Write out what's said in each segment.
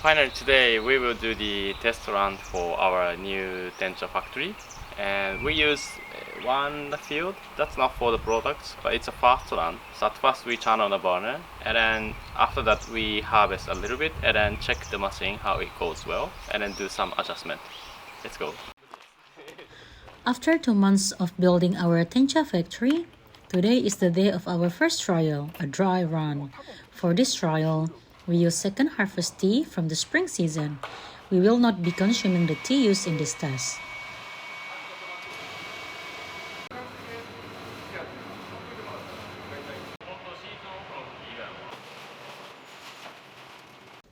finally today we will do the test run for our new Tencha factory, and we use one field that's not for the products, but it's a fast run. So at first we turn on the burner, and then after that we harvest a little bit and then check the machine how it goes well, and then do some adjustment. Let's go. After 2 months of building our Tencha factory, today is the day of our first trial, a dry run. For this trial, we use second harvest tea from the spring season. We will not be consuming the tea used in this test.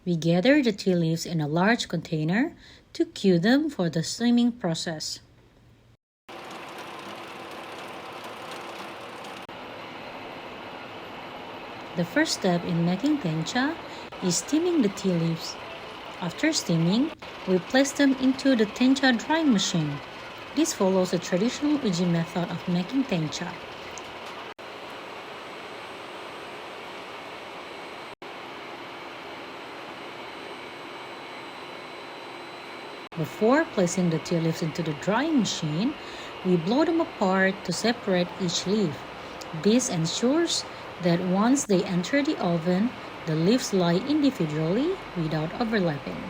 We gather the tea leaves in a large container to queue them for the steaming process. The first step in making tencha is steaming the tea leaves. After steaming, we place them into the tencha drying machine. This follows the traditional uji method of making tencha. Before placing the tea leaves into the drying machine, we blow them apart to separate each leaf. This ensures that once they enter the oven, the leaves lie individually without overlapping.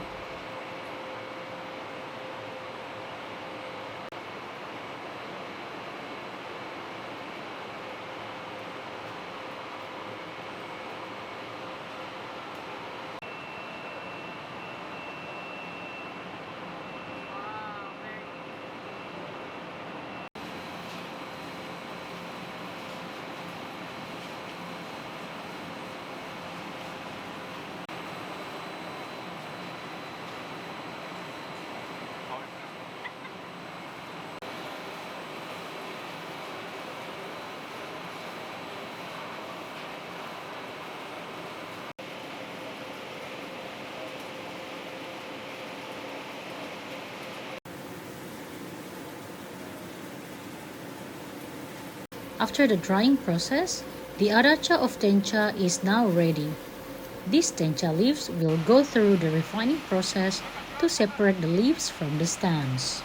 After the drying process, the aracha of tencha is now ready. These tencha leaves will go through the refining process to separate the leaves from the stems.